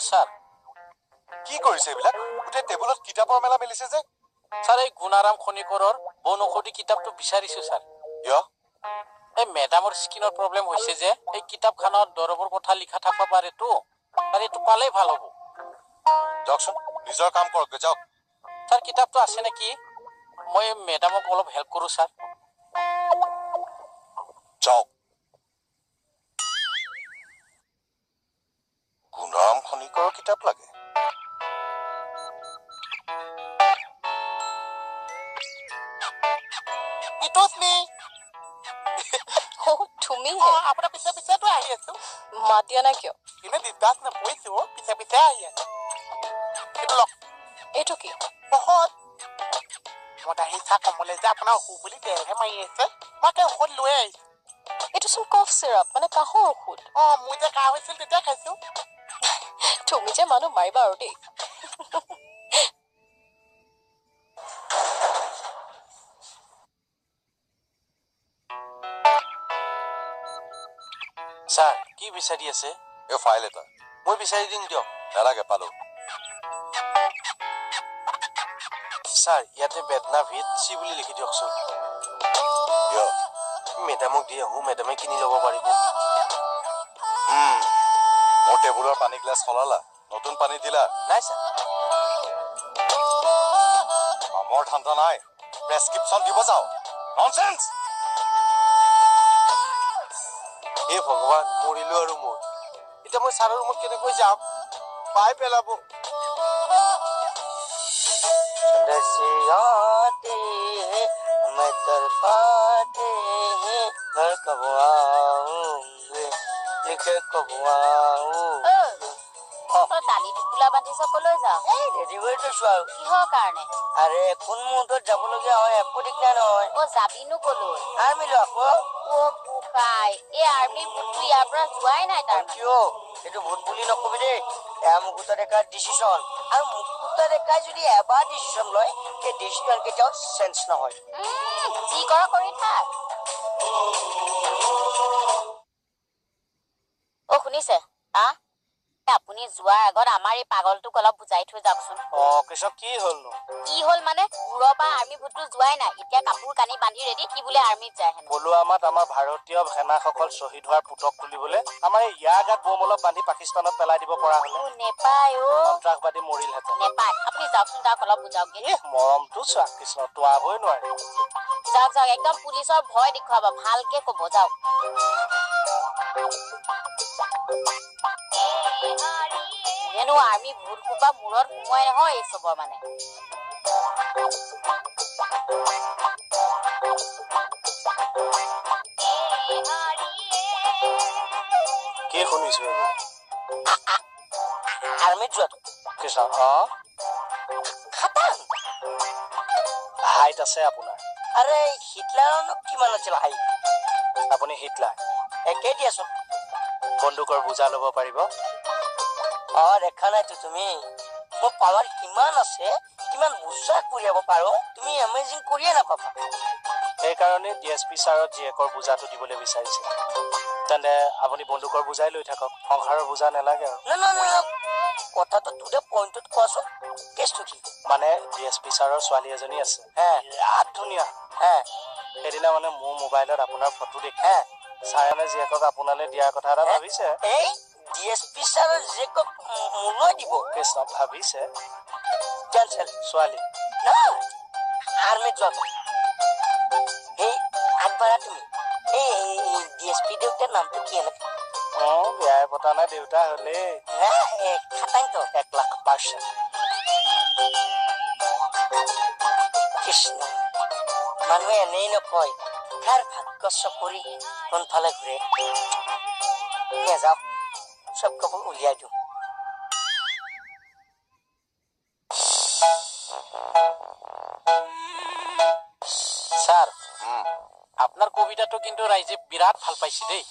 Sir কি কৰিছে এইবিলাক গোটেই টেবুলত কিতাপৰ মেলা মেলিছে যে স্যাৰ এই গুণাৰাম খনিকৰৰ বনৌষধি কিতাপটো বিচাৰিছো স্যাৰ কিয় এই মেডামৰ স্কিনৰ প্ৰব্লেম হৈছে যে এই কিতাপখনত দৰবৰ কথা লিখা থাকবা পাৰেতো আৰু এইটো পালেই ভাল হ'ব যাওকচোন নিজৰ কাম কৰক যাওক স্যাৰ কিতাপটো আছে নেকি মই মেডামক অলপ হেল্প কৰো স্যাৰ যাওক গুণৰাম খনিকৰৰ কিতাপ লাগে It was me. Oh, তুমি হে আপোনাৰ পিছে পিছেতো আহি আছো মাত দিয়া নাই কিয় কিন্তু দিদাস নপৰিছো পিছে পিছে আহি আছো এইটো লওক এইটো কি বহুত মই আহিছা কমলে যে আপোনাৰ অসুখ বুলি তেলহে মাৰি আছে মই কে ঔষধ লৈ আহিছো এইটো চোন কফ চিৰাপ মানে কাহৰ ঔষধ মোৰ যে কাহ হৈছিল তেতিয়া খাইছো তুমি যে মানুহ মাৰিবা আৰু দেই স্যাৰ কি বিচাৰি আছে এই ফাইল এটা মই বিচাৰি দিম দিয়ক নালাগে পালো স্যার ইয়াতে বেদনা ভিত চি বুলি লিখি দিয়কচোন কিয় মেডামক দি আহো মেডামে কিনি ল'ব পাৰিব মোৰ টেবুলৰ পানী গ্লাছ সলালা নতুন পানী দিলা নাই স্যাৰ কামৰ ধান্দা নাই প্ৰেছক্ৰিপশ্যন দিব যাও ননসেন্স হে ভগৱান মৰিলো আৰু মই এতিয়া মই ছাৰৰ ৰুমত কেনেকৈ যাম পাই পেলাব आते हैं मैं तरफाते हैं मैं कब आऊंगे लिखे कब आऊंगे দালি টুকুলা বান্ধিছ কলৈ যাও এই ৰেডি হৈ থৈছো আৰু কিহৰ কাৰণে আৰে কোন মুহূৰ্তত যাবলগীয়া হয় একো দিগদাৰ নহয় যাবিনো কলৈ আৰ্মিলো আকৌ বুকাই এই আৰ্মিৰ বুটটো ইয়াৰ পৰা যোৱাই নাই তাৰ কিয় এইটো ভোট বুলি নকবি দেই এয়া মুকুতা ডেকাৰ ডিচিশ্যন আৰু মুকুতা ডেকাই যদি এবাৰ ডিচিশ্যন লয় সেই ডিচিশ্যন কেতিয়াও চেঞ্জ নহয় যি কৰ কৰি থাক শুনিছে আপুনি যোৱাৰ আগত আমাৰ এই পাগলটোক অলপ বুজাই থৈ যাওকচোন কৃষক কি হ'লনো কি হ'ল মানে দূৰৰ পৰা আৰ্মি ভোটটো যোৱাই নাই এতিয়া কাপোৰ কানি বান্ধি ৰেডি কি বোলে আৰ্মিত যায় হেনো পলুৱামাত আমাৰ ভাৰতীয় সেনাসকল শ্বহীদ হোৱাৰ পুতক তুলিবলৈ আমাৰ ইয়াৰ গাত বোম অলপ বান্ধি পাকিস্তানত পেলাই দিব পৰা হ'লে নেপায় সন্ত্ৰাসবাদী মৰিলহেঁতেন নেপায় আপুনি যাওকচোন যাওক অলপ বুজাওকগে মৰমটো চোৱা কৃষ্ণ তোৱাবই নোৱাৰে যাওক যাওক একদম পুলিচৰ ভয় দেখুৱাব ভালকে ক'ব যাওক এনো আৰ্মি ভোট কোপা মূৰত সোমোৱাই নহয় এই চবৰ মানে কি শুনিছো আৰ্মিত যোৱাটো কৃষ্ণ হাইট আছে আপোনাৰ আৰে হিটলাৰনো কিমান আছিল হাইট আপুনি হিটলাৰ একেই দিয়াচোন বন্দুকৰ বুজা ল'ব পাৰিব দেখা নাইতো তুমি মোৰ পাৱাৰ কিমান আছে কিমান বুজা কৰিয়াব পাৰো তুমি এমেজিং কৰিয়ে নাপাবা সেইকাৰণে ডিএছপি ছাৰৰ জীয়েকৰ বুজাটো দিবলৈ বিচাৰিছে তেন্তে আপুনি বন্দুকৰ বুজাই লৈ থাকক সংসাৰৰ বুজা নালাগে আৰু না কথাটো তোৰে পইণ্টত কোৱাচোন কেছটো কি মানে ডিএছপি ছাৰৰ ছোৱালী এজনী আছে বিৰাট ধুনীয়া সেইদিনা মানে মোৰ মোবাইলত আপোনাৰ ফটো দেখি ছাৰে জীয়েকক আপোনালৈ দিয়াৰ কথা এটা ভাবিছে এই ডিএছপি ছাৰৰ জীয়েকক মোলৈ দিব কৃষ্ণ ভাবিছে কেনচেল ছোৱালী আৰ্মিত যোৱা এই আগবাঢ়া তুমি এই ডিএছপি দেউতাৰ নামটো কি এনেকে বিয়াই পতা নাই দেউতা হ'লে খাটাংটো 1,00,000% কৃষ্ণ মানুহে এনেই নকয় কাৰ ভাগ্য চকৰি কোনফালে ঘূৰে নেযাওঁ চব কাপোৰ উলিয়াই দিওঁ স্যাৰ আপোনাৰ কবিতাটো কিন্তু ৰাইজে বিৰাট ভাল পাইছে দেই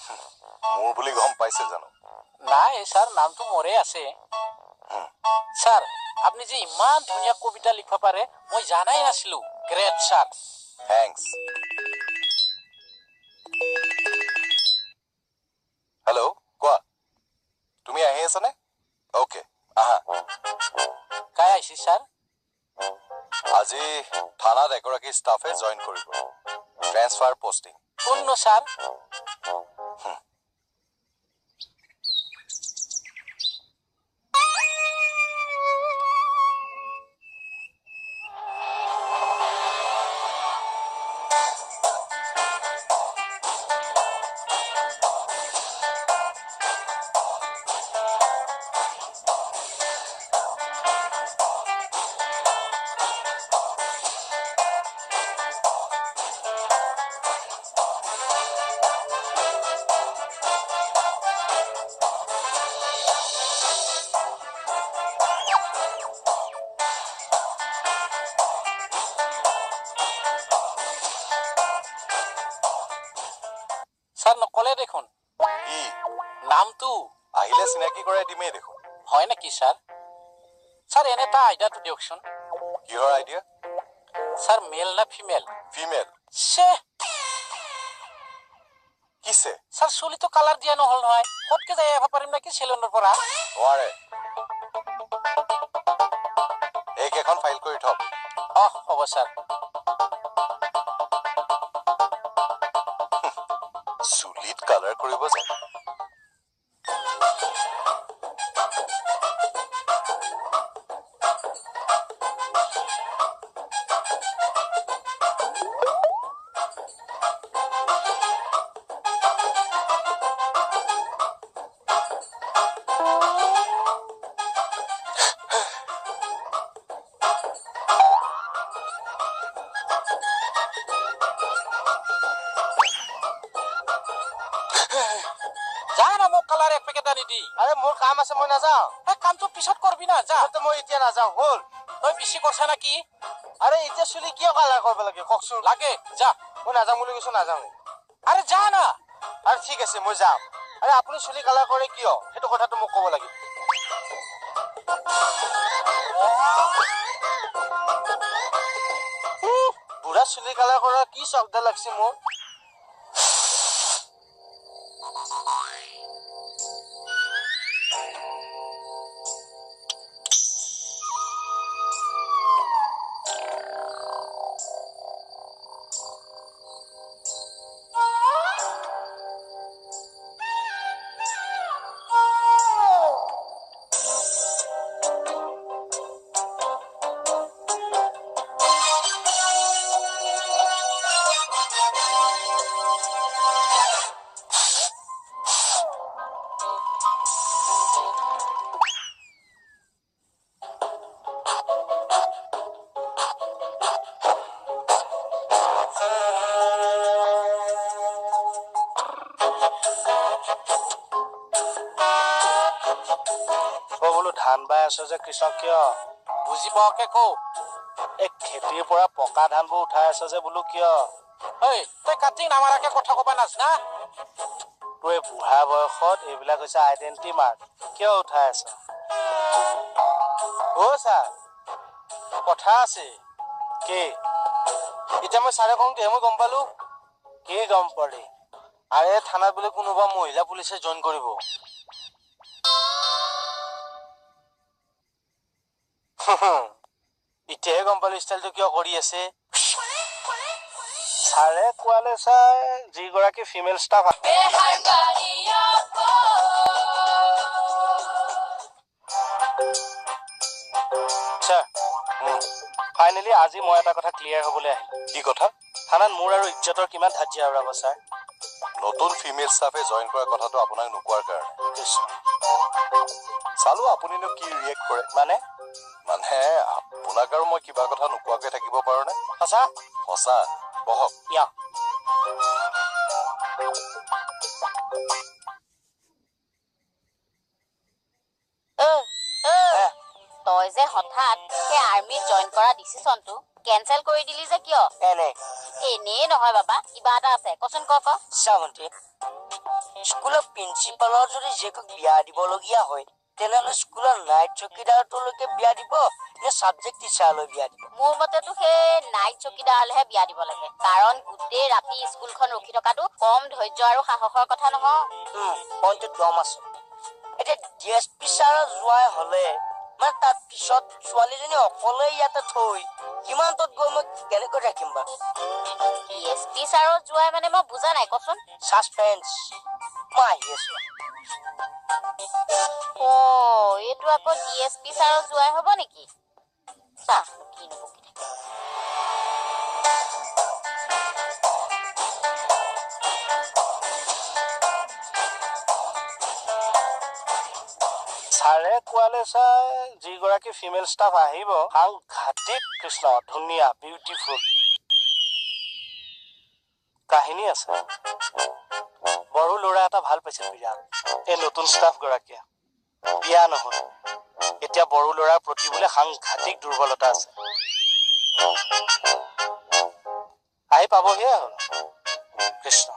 মোৰ বুলি গম পাইছে জানো নাই স্যাৰ নামটো মোৰে আছে স্যাৰ আপুনি যে ইমান ধুনীয়া কবিতা লিখিব পাৰে মই জানাই নাছিলো গ্ৰেট স্যাৰ থ্যাঙ্কস হেল্ল' কোৱা তুমি আহি আছানে ওকে আহা কাই আহিছে ছাৰ আজি থানাত এগৰাকী ষ্টাফে জইন কৰিব ট্ৰেন্সফাৰ পোষ্টিং কোননো ছাৰ ছাৰ নকলে দেখোন কি নামটো আহিলে চিনাকি কৰাই দিমেই দেখোন হয় নেকি ছাৰ ছাৰ এনে এটা আইডিয়াটো দিয়কচোন কিহৰ আইডিয়া ছাৰ মেল না ফিমেল ফিমেল ছে কিছে ছাৰ চুলিটো কালাৰ দিয়া নহল নহয় ক'তকে যাই আহিব পাৰিম নেকি চেলুনৰ পৰা নোৱাৰে এইকেইখন ফাইল কৰি থক হ'ব ছাৰ চুলিত কালাৰ কৰিব যায় যা না মোক কালাৰ এক পেকেট আনি দি আৰে মোৰ কাম আছে মই নাযাওঁ এই কামটো পিছত কৰবি না যা মই এতিয়া নাযাওঁ হ'ল তই বেছি কৰছা নেকি আৰে এতিয়া চুলি কিয় কালাৰ কৰিব লাগে কওকচোন লাগে যা মই নাযাওঁ বুলি কৈছো নাযাওঁ আৰে যা না আৰু ঠিক আছে মই যাম আৰে আপুনি চুলি কালাৰ কৰে কিয় সেইটো কথাটো মোক ক'ব লাগিব বুঢ়া চুলি কালাৰ কৰাৰ কি শব্দ লাগছে মোৰ ধান বাই আছ যে কৃষক কিয় বুজি পাওকে কও এই খেতিৰ পৰা পকা ধানবোৰ উঠাই আছ যে বোলো কিয় ঐ তই কাটি নামাৰাকে কথা কবা নাজনা তই বুঢ়া বয়সত এইবিলাক হৈছে আইডেন্টি মাৰ্ক কিয় উঠাই আছ ছাৰ কথা আছে কি এতিয়া মই চাৰে কওঁতে মই গম পালো কি গম পালি আৰে থানাত বোলে কোনোবা মহিলা পুলিচে জইন কৰিব এতিয়াহে গম পালো ষ্টাইলটো কিয় কৰি আছে ছাৰে কোৱালে চাই যিগৰাকী ফিমেল ষ্টাফ ফাইনেলি আজি মই এটা কথা ক্লিয়াৰ হ'বলৈ আহিলো কি কথা থানাত মোৰ আৰু ইজ্জতৰ কিমান ধাৰ্য্য আৰু ৰ'ব ছাৰ নতুন ফিমেল ষ্টাফে জইন কৰা কথাটো আপোনাক নোকোৱাৰ কাৰণে চালো আপুনিনো কি ৰিয়েক্ট কৰে মানে আপোনাক আৰু মই কিবা কথা নোকোৱাকৈ থাকিব পাৰো নে সঁচা সঁচা বহক ইয়া তই যে হঠাৎ সেই আৰ্মিত জইন কৰা ডিচিছনটো কেনচেল কৰি দিলি যে কিয় এনেই নহয় বাবা কিবা এটা আছে কচোন ক চামন্তি স্কুলৰ প্ৰিন্সিপালৰ যদি জীয়েকক বিয়া দিবলগীয়া হয় তেনেহ'লে স্কুলৰ নাইট চকীদাৰটোলৈকে বিয়া দিব নে ছাবজেক্ট টিচাৰলৈ বিয়া দিব মোৰ মতেতো সেই নাইট চকীদাৰলৈহে বিয়া দিব লাগে কাৰণ গোটেই ৰাতি স্কুলখন ৰখি থকাটো কম ধৈৰ্য আৰু সাহসৰ কথা নহয় পইণ্টটো দম আছে এতিয়া ডিএছপি ছাৰৰ যোৱাই হলে মানে তাৰ পিছত ছোৱালীজনী অকলে ইয়াতে থৈ সীমান্তত গৈ মই কেনেকৈ ৰাখিম বাৰু ডিএছপি ছাৰৰ যোৱাই মানে মই বুজা নাই কচোন ছাছপেন্স মই আহি আছো এইটো আকৌ ডিএছপি ছাৰৰ যোৱাই হ'ব নেকি চাহ কিনো বকি থাকে ছাৰে কোৱালে চাই যিগৰাকী ফিমেল ষ্টাফ আহিব সাংঘাতিক কৃষ্ণ ধুনীয়া বিউটিফুল কাহিনী আছে বড়ো ল'ৰা এটা ভাল পাইছিল বিৰাট এই নতুন ষ্টাফ গৰাকীয়ে বিয়া নহয় এতিয়া বড়ো ল'ৰাৰ প্ৰতি বোলে সাংঘাতিক দুৰ্বলতা আছে আহি পাবহিয়ে হ'ল কৃষ্ণ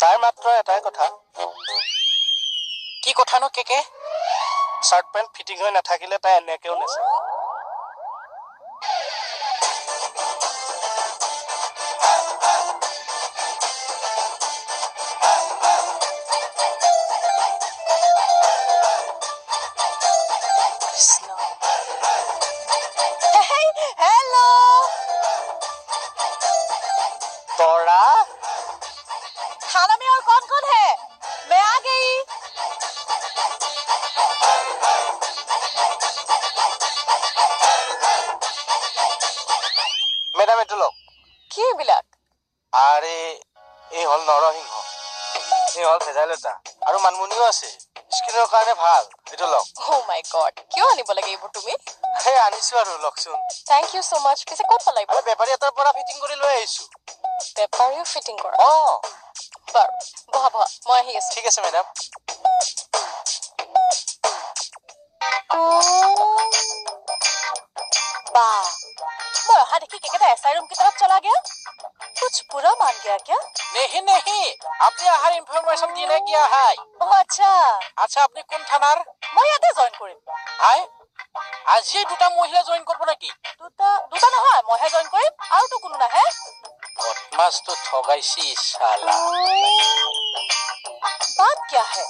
তাই মাত্ৰ এটাই কথা কি কথানো কেকে চাৰ্ট পেণ্ট ফিটিং হৈ নাথাকিলে তাই এনেকেও নাছে तोरा खाना में और कौन कौन है मैं आ गई মেডাম এইটো লওক কি এইবিলাক আৰে এই হল নৰসিংহ এই হল ভেদাইলতা আৰু মানমুনিও আছে স্কিনৰ কাৰণে ভাল এইটো লওক ও মাই গড কিয় আনিব লাগে এইবোৰ তুমি হে আনিছো আৰু লওকচোন থ্যাংক ইউ সো মাচ পিছে ক'ত পালাই আৰে বেপাৰী এটাৰ পৰা ফিটিং কৰি লৈ আহিছো পেপাৰিও ফিটিং কৰা অ বাৰু বহা বহা মই আহি আছো ঠিক আছে মেডাম वाह मैं हाँ देखिए क्या कहता है एसआई रूम की तरफ चला गया कुछ बुरा मान गया क्या नहीं नहीं आपने आहार इनफरमेशन दिने किया है ओह अच्छा আচ্ছা আপনি কোন থানার मैं ইয়াতে জয়েন কৰিম হাই আজি দুটা মহিলা জয়েন কৰব নাকি দুটা দুটা নহয় মইহে জয়েন কৰিম আৰু তো কোনো নাহে বদমাস তো ঠগাইছি শালা बात क्या है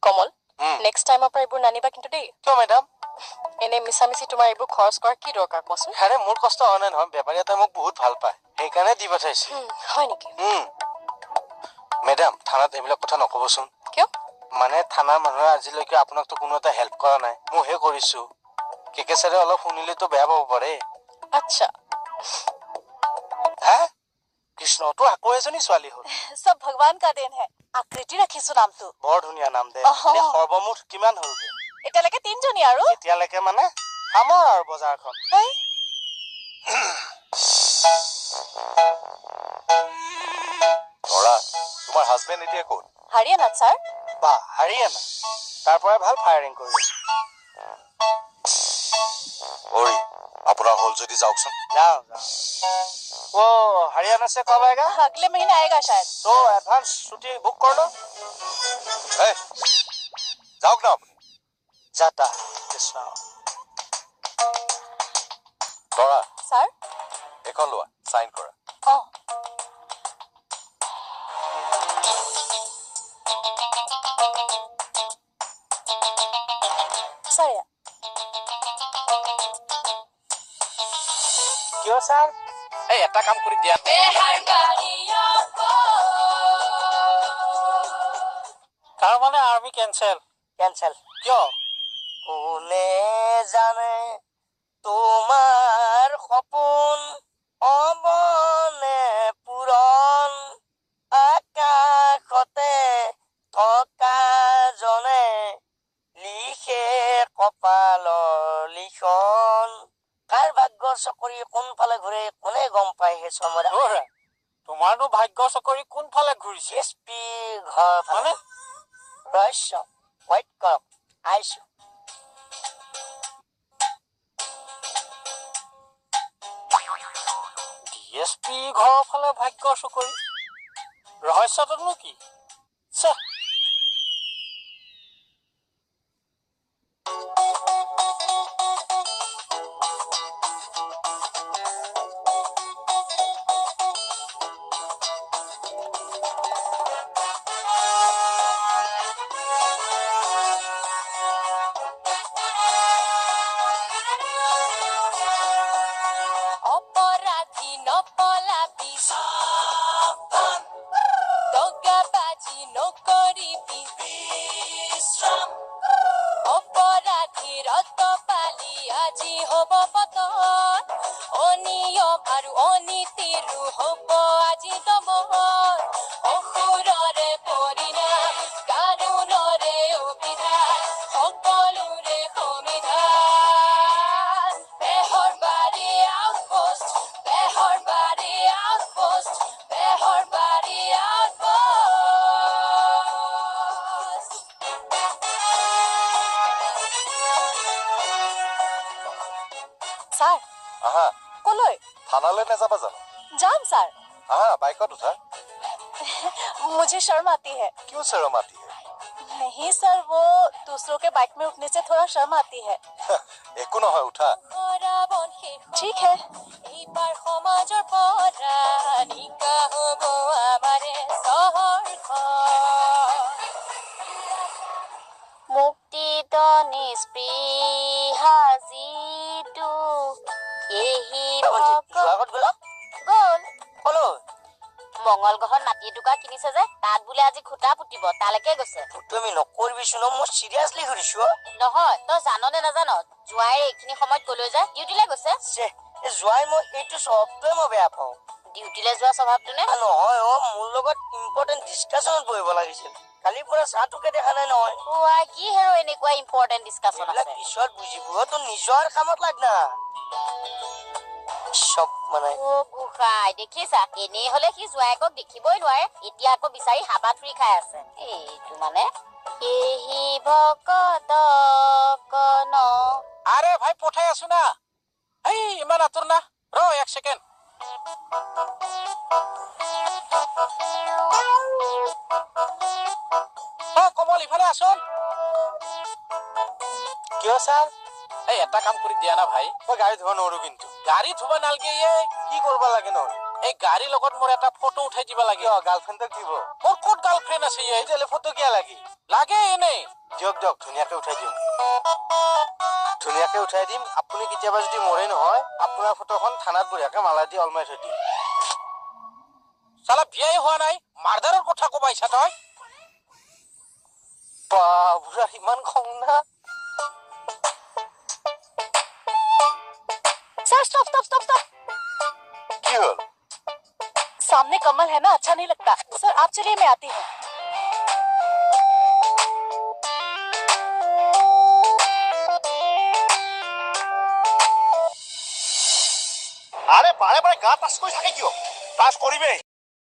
কমল নেক্সট টাইমৰ পৰা এইবোৰ নানিবা কিন্তু দেই কিয় মেডাম এনে মিছামিছি তোমাৰ এইবোৰ খৰচ কৰাৰ কি দৰকাৰ কোৱাচোন আৰে মোৰ কষ্ট হোৱা নাই নহয় বেপাৰী এটাই মোক বহুত ভাল পায় সেইকাৰণে দি পঠাইছে হয় নেকি মেডাম থানাত এইবিলাক কথা নকবচোন কিয় মানে থানাৰ মানুহে আজিলৈকে আপোনাকতো কোনো এটা হেল্প কৰা নাই মইহে কৰিছো কেকে ছাৰে অলপ শুনিলেতো বেয়া পাব পাৰে আচ্ছা হা কৃষ্ণ তো আকৌ এজনী ছোৱালী হ'ল सब भगवान का देन है আকৃতি ৰাখিছো নামটো বৰ ধুনীয়া নাম দে সৰ্বমুঠ কিমান হ'লগে এতিয়ালৈকে তিনজনী আৰু এতিয়ালৈকে মানে সামৰ আৰু বজাৰখন তৰা তোমাৰ হাজবেণ্ড এতিয়া ক'ত হাৰিয়ানাত ছাৰ বা হাৰিয়ানা তাৰ পৰাই ভাল ফায়াৰিং কৰি আছে অৰি আপোনাৰ হল যদি যাওকচোন যাও যাও वो हरियाणा से कब आएगा अगले महीने आएगा शायद तो एडवांस छुट्टी बुक कर लो এই যাওক না আপুনি जाता कृष्ण তৰা ছাৰ এখন লোৱা সাইন কৰা অ ছাৰ क्यों सर এই এটা কাম কৰি দিয়া তাৰ মানে আৰ্মি কেনসেল কেনসেল কিয় কোনে জানে তোমাৰ সপোন অবনে পূৰণ আকাশতে থকা জনে লিখে কপালৰ লিখন কাৰ ভাগ্যৰ চকৰি কোনফালে ঘূৰে কোনে গম পায় হে চমৰা তোমাৰনো ভাগ্য চকৰি কোনফালে ঘূৰিছে এছপি ঘৰ মানে ৰহস্য ৱেইট কৰক আহিছো ডিএছপি ঘৰৰ ফালে ভাগ্য চকৰি ৰহস্যটোনো কি আজি হব পতন অনিয়ম আৰু অনীতিৰো হব আজি দমন অসুৰৰে পৰিণাম কানুনৰে অভিধান সকলোৰে সমিধান বেহৰবাৰী আউটপোষ্ট বেহৰবাৰী আউটপোষ্ট বেহৰবাৰী আউটপোষ্ট ছাৰ আহা কলৈ থানালৈ নাযাবা জানো যাম ছাৰ আহা বাইকত উঠা मुझे शर्म आती है क्यों शर्म आती है नहीं सर वो दूसरों के बाइक में उठने से थोड़ा शर्म आती है একো নহয় উঠা ठीक है এইবাৰ সমাজৰ পৰা নিকা হ'ব আমাৰে চহৰখন মুক্তিত নিস্পৃহা যিটো এহি যোৱাগত গ'ল গ'ল কলৈ মংগল গ্ৰহত মাটি এটুকা কিনিছে যে তাত বোলে আজি খুটা পুতিব তালৈকে গৈছে তুমি নকৰিবিচোন মই চিৰিয়াছলি সুধিছো নহয় তই জান নে নাজান জোৱাই এইখিনি সময়ত কলৈ যায় ডিউটিলৈ গৈছে যোৱাই মই এইটো চবটোৱে মই বেয়া পাওঁ ডিউটিলৈ যোৱা স্বভাৱটো নে নহয় মোৰ লগত ইম্পৰ্টেণ্ট ডিছকাশ্যনত বহিব লাগিছিল কালিৰ পৰা চাহটোকে দেখা নাই নহয় কি হেৰ এনেকুৱা ইম্পৰ্টেণ্ট ডিছকাশ্যন এইবিলাক আছে পিছত বুজিব তোৰ নিজৰ কামত লাগ না চব মানে গোসাই দেখিছা এনেই হলে সি জোৱাইকক দেখিবই নোৱাৰে এতিয়া আকৌ বিচাৰি হাবাথুৰি খাই আছে এইটো মানে এহি ভকত কন আরে ভাই পঠাই আছো না এই ইমান আতর না র এক সেকেন্ড কমল ইফালে আসুন কিয় স্যার এই এটা কাম কৰি দিয়া না ভাই মই গাড়ী ধুব নোৱাৰো কিন্তু গাড়ী ধুব নালগে কি কৰিব লাগে নহ'লে এই গাড়ীৰ লগত মোৰ এটা ফটো উঠাই দিব লাগে কিয় গাৰ্লফ্ৰেণ্ডক দিব মোৰ ক'ত গাৰ্লফ্ৰেণ্ড আছে তেতিয়াহ'লে ফটো কিয় লাগে লাগে এনেই দিয়ক দিয়ক ধুনীয়াকে উঠাই দিম ধুনীয়াকে উঠাই দিম আপুনি কেতিয়াবা যদি মৰে নহয় আপোনাৰ ফটোখন থানাত বঢ়িয়াকে মালা দি অলমাই থৈ দিম চালা বিয়াই হোৱা নাই মাৰ্ডাৰৰ কথা কবাইছা তই বুঢ়া ইমান খং না sir stop stop stop stop কি হ'ল सामने कमल है ना अच्छा नहीं लगता सर आप चलिए मैं आती हूँ আরে বাৰে বাৰে গা টাচ কৰি থাকে কিয় টাচ কৰিবেই